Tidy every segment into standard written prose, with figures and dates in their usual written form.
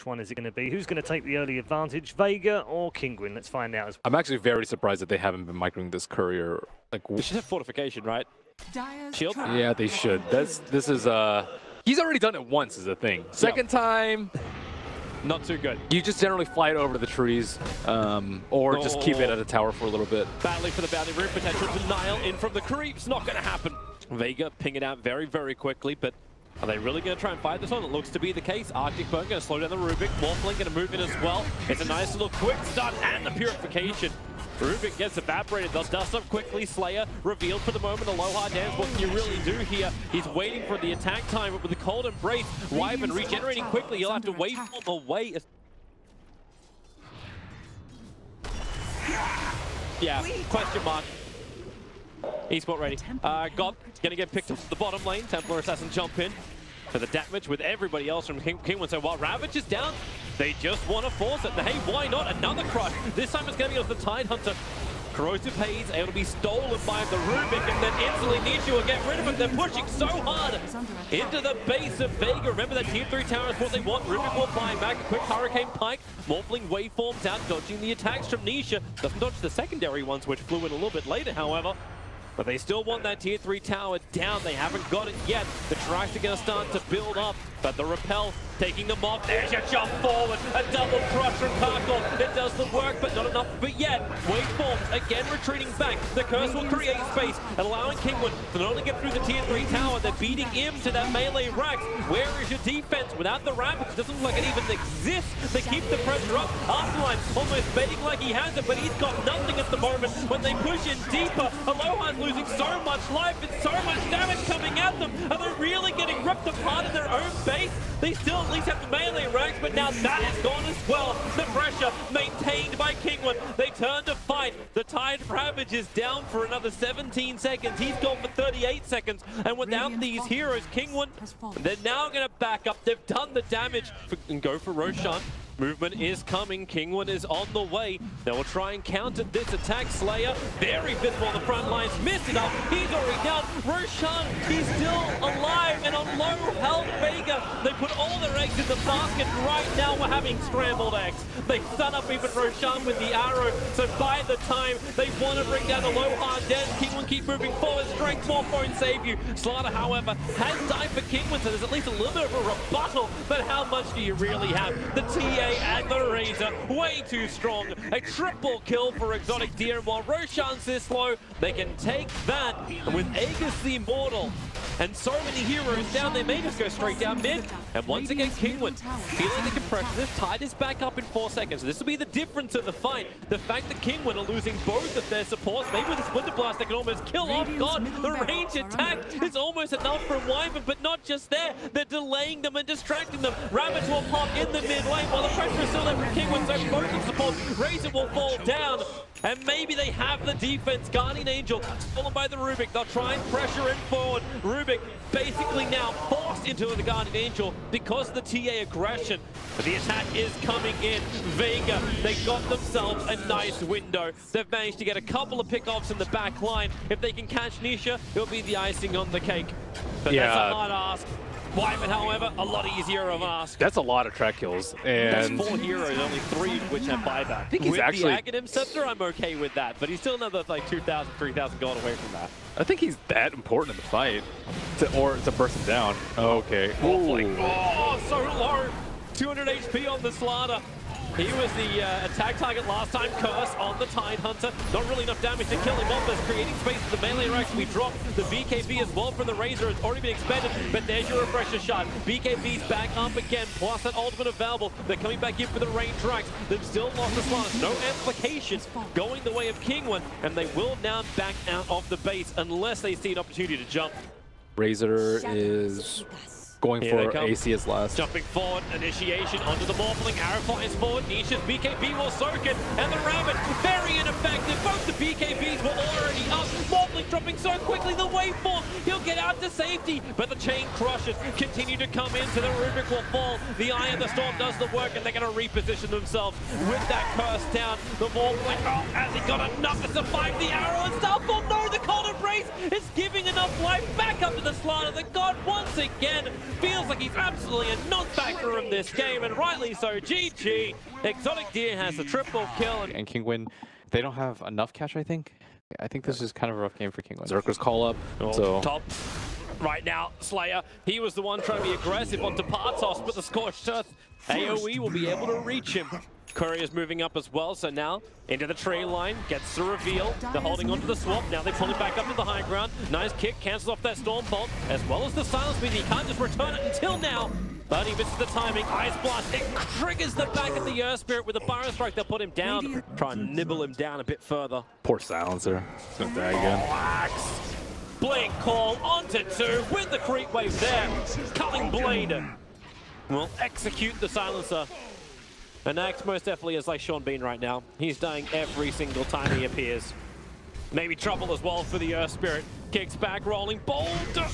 Which one is it going to be? Who's going to take the early advantage, Vega or Kinguin? Let's find out. I'm actually very surprised that they haven't been microing this courier. Like, they should have fortification, right? Shield? Yeah, they should. This is he's already done it once is the thing. Second time, not too good. You just generally fly it over to the trees, or just keep it at the tower for a little bit. Battling for the bounty room, potential denial in from the creeps, not going to happen. Vega ping it out very, very quickly, but are they really going to try and fight this one? It looks to be the case. Arctic Burn going to slow down the Rubik. Morphling going to move in as well. It's a nice little quick start and the purification. Rubik gets evaporated. They'll dust up quickly. Slayer revealed for the moment. Aloha dance. What can you really do here? He's waiting for the attack time, but with the cold embrace, Wyvern regenerating quickly. He'll have to wait for the way. Yeah, question mark. Esport ready. God gonna get picked up the bottom lane. Templar Assassin jump in for the damage with everybody else from Kinguin. So while Ravage is down, they just want to force it. Hey, why not? Another crush. This time it's gonna be off the Tidehunter. Corrosive Haze able to be stolen by the Rubik, and then instantly Nisha will get rid of it. They're pushing so hard into the base of Vega. Remember that tier 3 tower is what they want. Rubik will fly back. A quick Hurricane Pike. Morphling waveforms out, dodging the attacks from Nisha. Doesn't dodge the secondary ones, which flew in a little bit later, however. But they still want that tier 3 tower down. They haven't got it yet. The tracks are going to start to build up, but the repel taking them off. There's your jump forward. A double crush from Karkor. It does the work, but not enough. But yet, waveforms again retreating back. The curse will create space and allowing Kinguin to not only get through the tier 3 tower, they're beating him to that melee racks. Where is your defense without the ramp? It doesn't look like it even exists. They keep the pressure up. Afterline almost betting like he has it, but he's got nothing at the moment. When they push in deeper, Aloha's losing so much life and so much damage coming at them. Are they really getting ripped apart in their own base? They still at least have the melee ranks, but now that is gone as well. The pressure maintained by Kinguin. They turn to fight. The Tide Ravage is down for another 17 seconds. He's gone for 38 seconds. And without these heroes, Kinguin, they're now going to back up. They've done the damage and go for Roshan. Movement is coming. Kinguin is on the way. They will try and counter this attack. Slayer, very visible on the front lines. Missed it up. He's already down. Roshan, he's still alive and on low health. Vega, they put all their eggs in the basket. Right now, we're having scrambled eggs. They stun up even Roshan with the arrow. So by the time they want to bring down the low hard death, Kinguin keep moving forward. Strength 4 won't save you. Slaughter, however, has died for Kinguin, so there's at least a little bit of a rebuttal. But how much do you really have? The TA and the Razor, way too strong. A triple kill for Exotic Deer, and while Roshan's this low, they can take that. And with Aegis the Immortal and so many heroes down, they may just go straight down mid. And once again, Kinguin feeling the compression. This Tide is back up in 4 seconds. This will be the difference of the fight. The fact that Kinguin are losing both of their supports, maybe with a Splinter Blast they can almost kill off God. The range attack is almost enough from Wyvern, but not just there. They're delaying them and distracting them. Ravage will pop in the mid lane while the pressure is still there from Kinguin, so both of support. Razor will fall down. And maybe they have the defense. Guardian Angel stolen by the Rubik. They'll try and pressure in forward. Rubik basically now forced into the Guardian Angel because of the TA aggression. But the attack is coming in. Vega, they got themselves a nice window. They've managed to get a couple of pickoffs in the back line. If they can catch Nisha, it'll be the icing on the cake. But that's a hard ask. Wyvern, however, a lot easier of ask. That's a lot of track kills. And that's 4 heroes, only 3 of which have buyback. I think he's with actually... the Aghanim Scepter, I'm okay with that, but he's still another like 2,000, 3,000 gold away from that. I think he's that important in the fight, to burst him down. Okay. Oh, so low. 200 HP on the Slaughter. He was the attack target last time. Curse on the Tidehunter. Not really enough damage to kill him off. There's creating space for the melee racks to be dropped. The BKB as well from the Razor has already been expended, but there's your refresher shot. BKB's back up again, plus that ultimate available. They're coming back in for the range racks. They've still lost the Slaughter. No amplification going the way of Kinguin, and they will now back out of the base unless they see an opportunity to jump. Razor is going for AC as last. Jumping forward, initiation onto the Morphling. Arrow flies forward. Nisha's BKB will soak it. And the Rabbit, very ineffective. Both the BKBs were already up. Morphling dropping so quickly. The waveform, he'll get out to safety. But the chain crushes continue to come in, so the Rubik will fall. The Eye of the Storm does the work, and they're going to reposition themselves with that curse down. The Morphling, oh, has he got enough to survive the arrow? And Starfall, no, the cold embrace is giving enough life back up to the Slaughter. The God once again feels like he's absolutely a non-factor in this game, and rightly so. GG. Exotic Deer has the triple kill. And Kinguin, they don't have enough cash, I think. I think this is kind of a rough game for Kinguin. Zerker's call up, so... Top. Right now, Slayer, he was the one trying to be aggressive onto Partos, but the Scorched Earth AoE will be able to reach him. Courier's moving up as well, so now into the tree line, gets the reveal. They're holding onto the swap. Now they pull it back up to the high ground. Nice kick, cancels off that Storm Bolt, as well as the Silence Speed. He can't just return it until now, but he misses the timing. Ice Blast, it triggers the back of the Earth Spirit with a Burrow Strike. They'll put him down, try and nibble him down a bit further. Poor Silencer. He's gonna die again. Relax. Blink call onto 2 with the creep wave there. Culling Blade will execute the Silencer. And Axe most definitely is like Sean Bean right now. He's dying every single time he appears. Maybe trouble as well for the Earth Spirit. Kicks back, rolling bolt.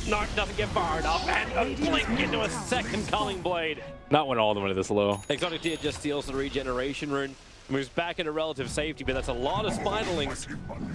No, doesn't get far enough. And a blink into a second Culling Blade. Not when all of them are this low. Exotic Deer just steals the regeneration rune. Moves back into relative safety, but that's a lot of Spiderlings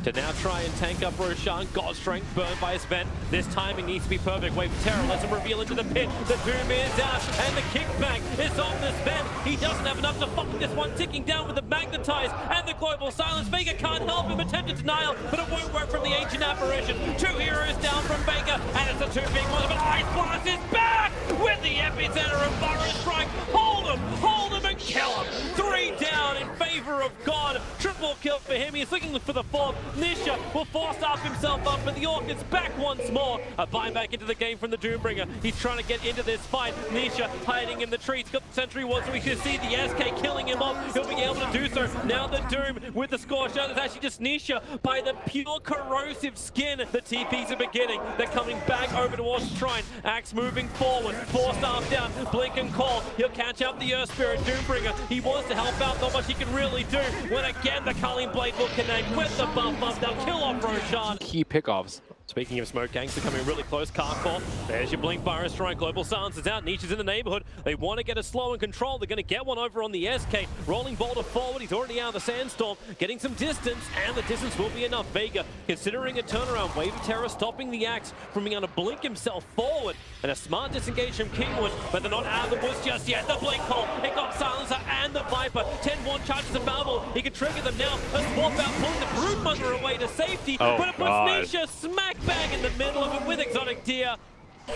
to now try and tank up Roshan. God Strength burned by his vent. This timing needs to be perfect. Wave of Terror lets him reveal into the pit. The Doom is out, and the kickback is on this vent. He doesn't have enough to fuck this one, ticking down with the Magnetize and the Global Silence. VEGA can't help him, attempted denial, but it won't work from the Ancient Apparition. 2 heroes down from VEGA, and it's the 2 big ones, but Ice Blast is back with the epicenter of Burrow Strike. Hold him, and kill him. 3 down in favor of God. Triple kill for him. He's looking for the 4th. Nisha will force up himself up, but the Orchid's back once more. A bind back into the game from the Doombringer. He's trying to get into this fight. Nisha hiding in the trees. Got the Sentry Ward, so we can see the SK killing him off. He'll be able to do so. Now the Doom with the Scorched Earth. It's actually just Nisha by the pure corrosive skin. The TPs are beginning. They're coming back over towards the Shrine. Axe moving forward. 4 staff down. Blink and call. He'll catch up the Earth Spirit. Doombringer. He wants to help out. Not much he can really do. When again the Culling Blade will connect with the buff up. They'll kill off Roshan. Key pickoffs. Speaking of smoke gangs, they're coming really close. Carcore, there's your Blink Burrow Strike. Global Silence is out. Niche is in the neighborhood. They want to get a slow and control. They're going to get one over on the SK. Rolling Boulder forward. He's already out of the Sandstorm. Getting some distance, and the distance will be enough. VEGA considering a turnaround. Wave of Terror stopping the Axe from being able to blink himself forward. And a smart disengage from Kinguin, but they're not out of the woods just yet. The Blink call. It got Silencer and the Viper. 10-1 charges of Babel. He can trigger them now. A swap out, pulling the Broodmother away to safety. But it puts Nisha smack bang in the middle of it with Exotic Deer.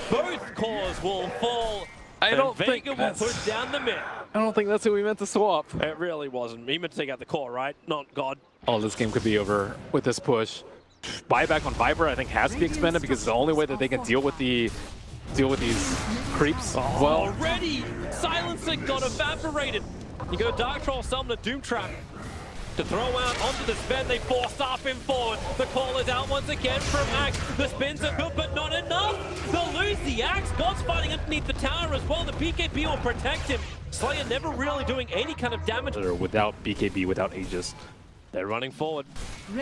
Both cores will fall. I don't think VEGA will push down the mid. I don't think that's who we meant to swap. It really wasn't. He meant to take out the core, right? Not God. Oh, this game could be over with this push. Buyback on Viper, I think, has to be expended because it's the only way that they can deal with these creeps. Oh, well, already Silencer got evaporated. You go Dark Troll, summon a Doom Trap to throw out onto the spin. They force off him forward. The call is out once again from Axe. The spins are good, but not enough. They'll lose the Axe. God's fighting underneath the tower as well. The BKB will protect him. Slayer never really doing any kind of damage. Without BKB, without Aegis. They're running forward.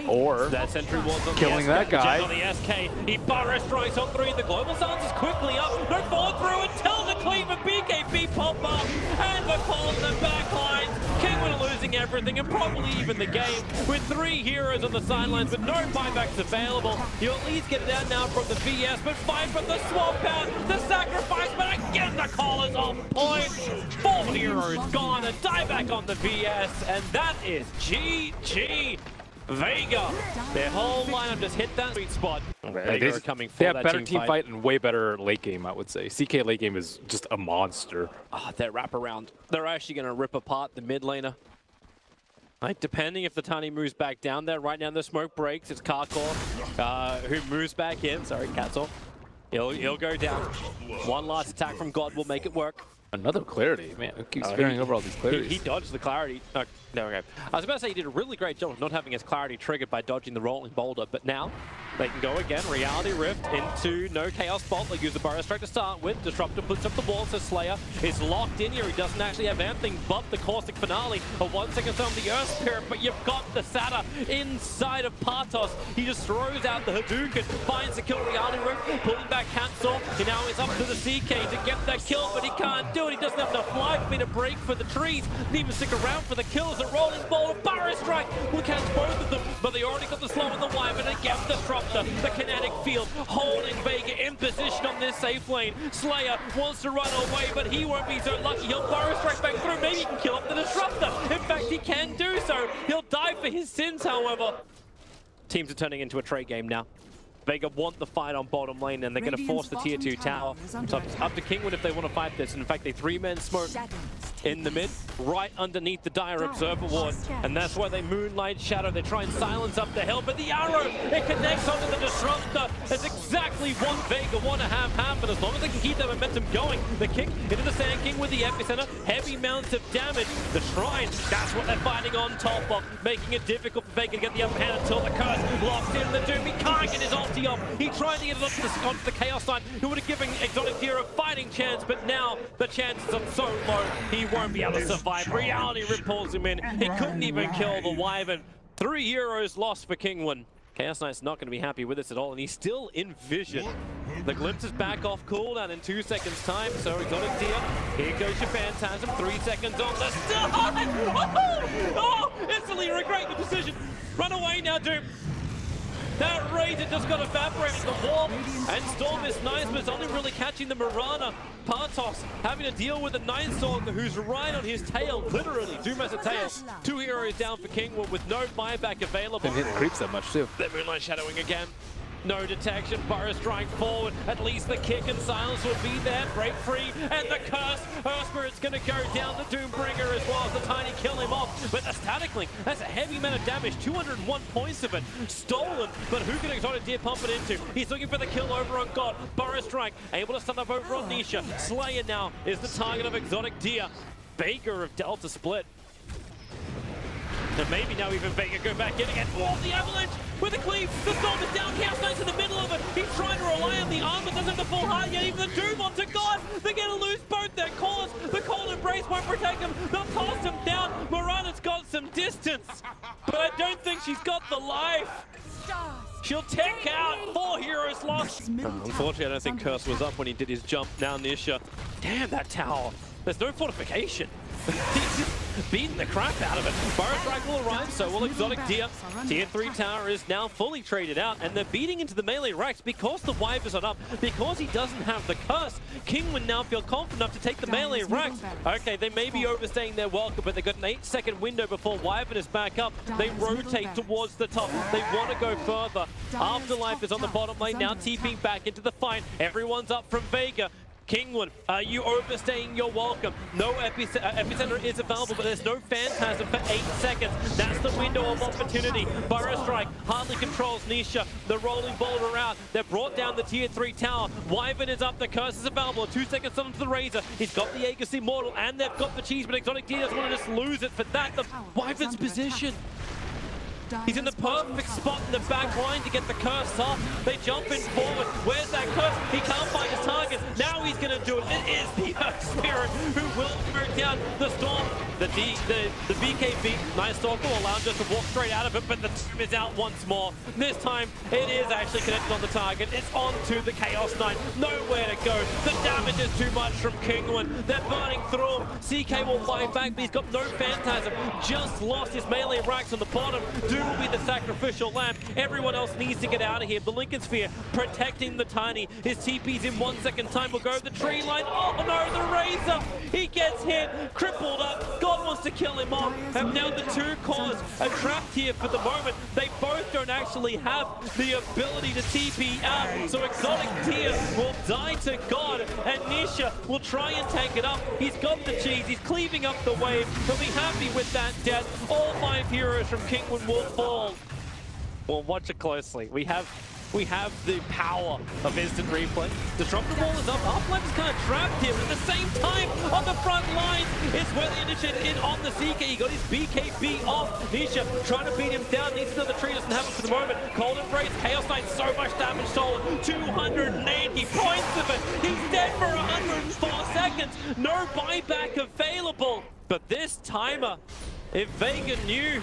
Or that Sentry Ward's on killing the that SK. guy. On the SK. He Burrow Strikes on 3. The Global Silence is quickly up. No follow through until the cleave of BKB pop up. And the call in the back lines. Kinguin losing everything and probably even the game. With 3 heroes on the sidelines with no buybacks available. You'll at least get it out now from the VS, but 5 from the swap out. The sacrifice, but again the call is on point. 4 heroes gone. A dieback on the VS, and that is GG. VEGA, their whole lineup just hit that sweet spot. They are coming for they have that better team fight and way better late game, I would say. CK late game is just a monster. That wraparound. They're actually going to rip apart the mid laner. Like, depending if the Tiny moves back down there. Right now the smoke breaks. It's Carcore who moves back in. Sorry, Cancel. He'll go down. One last attack from God will make it work. Another clarity, man. It keeps carrying over all these clarities. He dodged the clarity. No, okay. I was about to say he did a really great job of not having his clarity triggered by dodging the rolling boulder, but now they can go again. Reality Rift into no Chaos Bolt. They use the Burrow Strike to start with. Disruptor puts up the wall, so Slayer is locked in here. He doesn't actually have anything but the Caustic Finale. A 1 second on the Earth Spirit, but you've got the Sata inside of Partos. He just throws out the Hadouken, finds the kill. Reality Rift, pulling back Cancel. And now it's up to the CK to get that kill, but he can't do it. He doesn't have enough life for me to break for the trees. Didn't even stick around for the kills. A rolling boulder, Burrow Strike will catch both of them, but they already got the slow on the wire, but again, disrupt Disruptor, the kinetic field, holding VEGA in position on this safe lane. Slayer wants to run away, but he won't be so lucky. He'll burrow straight back through. Maybe he can kill off the Disruptor. In fact, he can do so. He'll die for his sins, however. Teams are turning into a trade game now. VEGA want the fight on bottom lane, and they're going to force the tier 2 tower. So it's up to Kinguin if they want to fight this. And in fact, they 3-man smoke in the mid, right underneath the Dire Observer ward. And that's why they Moonlight Shadow. They try and silence up the hill, but the arrow, it connects onto the Disruptor. That's exactly what VEGA want to have happen. As long as they can keep that momentum going. The kick into the Sand King with the epicenter. Heavy amounts of damage. The Shrine, that's what they're fighting on top of, making it difficult for VEGA to get the upper hand until the curse locks in the Doom. He can't get his ulti up. He tried to get it onto the Chaos Knight, who would have given Exotic Deer a fighting chance, but now the chances are so low, he won't be able to survive. Reality Rip pulls him in. He couldn't even kill the Wyvern. 3 heroes lost for Kinguin. Chaos Knight's not going to be happy with this at all, and he's still in vision. The glimpse is back off cooldown in 2 seconds time, so Exotic Deer, here goes your Phantasm, 3 seconds on the stun! Oh, instantly regret the decision. Run away now, Doom. That Razor just got evaporated the wall, and Storm is nice, but it's only really catching the Mirana. Partos having to deal with the Nightstalker, who's right on his tail, literally. Doom has a tail. 2 heroes down for Kinguin with no buyback available. Didn't hit the creeps that much, too. They're Moonlight Shadowing again. No detection, Burrow strike forward. At least the kick and silence will be there. Break free, and the curse. Earth Spirit's gonna go down the Doombringer as well as the Tiny kill him off. But the Static Link, that's a heavy amount of damage, 201 points of it. Stolen, but who can Exotic Deer pump it into? He's looking for the kill over on God. Burrow strike, able to stun up over on Nisha. Slayer now is the target of Exotic Deer. VEGA of Delta split. And maybe now even VEGA go back in again. Oh, the Avalanche with the cleave. The Storm is down. Chaos Knight's in the middle of it. He's trying to rely on the armor. Doesn't have the full heart yet. Even the Doom onto God. They're going to lose both their cores. The Cold Embrace won't protect him. They'll toss him down. Mirana's got some distance. But I don't think she's got the life. She'll tech out. 4 heroes lost. Unfortunately, I don't think Curse was up when he did his jump. Now Nisha. Damn, that tower. There's no fortification. He's just beating the crap out of it. Burrow Strike will arrive, so will Exotic Deer. Tier 3 tower is now fully traded out, and they're beating into the melee racks because the Wyvern's on up, because he doesn't have the curse. Kinguin now feel confident enough to take the melee racks. Okay, they may be overstaying their welcome, but they've got an 8-second window before Wyvern is back up. They rotate towards the top. They want to go further. Afterlife is on the bottom lane, now TPing back into the fight. Everyone's up from VEGA. Kinguin, are you overstaying your welcome? No epicenter is available, but there's no Phantasm for 8 seconds. That's the window of opportunity. Burrow Strike hardly controls Nisha. The rolling boulder out. They've brought down the tier 3 tower. Wyvern is up. The curse is available. 2 seconds onto the Razor. He's got the Aegis Immortal, and they've got the cheese, but Exotic Deer doesn't want to just lose it for that. The Wyvern's position. He's in the perfect spot in the back line to get the curse off. They jump in forward. Where's that curse? He can't find his target. Now he's going to do it. It is the Earth Spirit who will break down the Storm. The BKB Nightstalker will allow him just to walk straight out of it, but the team is out once more. This time, it is actually connected on the target. It's onto the Chaos Knight. Nowhere to go. The damage is too much from Kinguin. They're burning through him. CK will fight back, but he's got no Phantasm. Just lost his melee racks on the bottom. Doom will be the sacrificial lamb. Everyone else needs to get out of here. The Lincoln Sphere protecting the Tiny. His TP's in 1 second time. Will go the tree line. Oh no, the Razor! He gets hit, crippled up. God wants to kill him off. And now the 2 cores are trapped here for the moment. They both don't actually have the ability to TP out. So Exotic Deer will die to God, and Nisha will try and take it up. He's got the cheese. He's cleaving up the wave. He'll be happy with that death. All 5 heroes from Kinguin will fall. Well, watch it closely. We have the power of instant replay. Disruptor Wall is up. Half-Life is kind of trapped here, but at the same time, on the front line, it's where the initiative in on the CK. He got his BKB off. Nisha trying to beat him down. Needs another tree. Doesn't have it for the moment. Cold Embrace. Chaos Knight, so much damage stolen. 280 points of it. He's dead for 104 seconds. No buyback available. But this timer, if VEGA knew,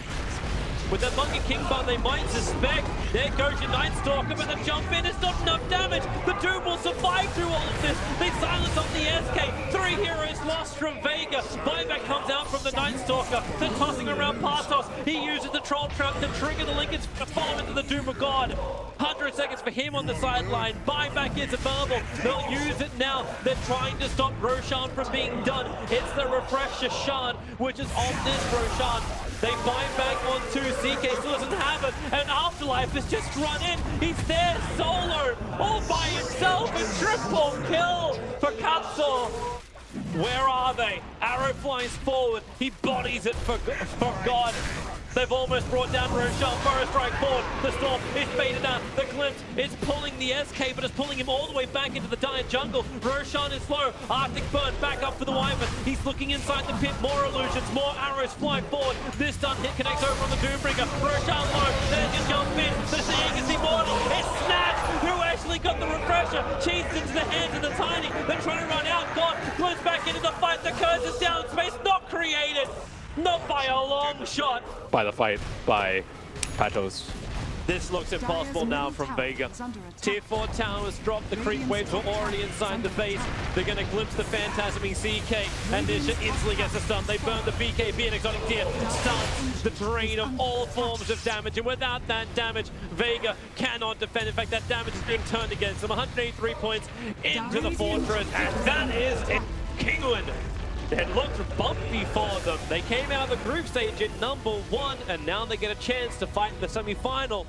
with that Monkey King bar, they might suspect There goes your Night Stalker, but the jump in is not enough damage. The Doom will survive through all of this. They silence on the SK. 3 heroes lost from VEGA. Buyback comes out from the Night Stalker. They're tossing around Patos. He uses the Troll Trap to trigger the Linkage to follow into the Doom of God. 100 seconds for him on the sideline. Buyback is available. They'll use it now. They're trying to stop Roshan from being done. It's the Refresher Shard, which is on this Roshan. They buy back onto CK, still doesn't have it, and Afterlife has just run in. He's there solo, all by himself, a triple kill for Capsule. Where are they? Arrow flies forward, he bodies it for God. They've almost brought down Roshan. Burrow strike forward. The Storm is baited out. The Glimpse is pulling the SK, but it's pulling him all the way back into the dire jungle. Roshan is slow. Arctic Burn back up for the Wyvern. He's looking inside the pit. More illusions. More arrows fly forward. This stun hit connects over on the Doombringer. Roshan low. There's your jump in. The Seeing is immortal. It's Snatch who actually got the refresher. Cheesed into the hands of the Tiny. They're trying to run out. God glimpse back into the fight. The curse is down. Space not created. Not by a long shot. By the fight, by Patos. This looks impossible now from VEGA. Tier 4 towers dropped, the creep waves were already inside the base. They're going to glimpse the phantasming CK, and Nisha instantly gets a stun. They burn the BKB and exotic tier, stuns the drain of all forms of damage, and without that damage, VEGA cannot defend. In fact, that damage is being turned against them. 183 points into the fortress, and that is it. Kinguin. It looked bumpy for them. They came out of the group stage at #1, and now they get a chance to fight in the semi-final.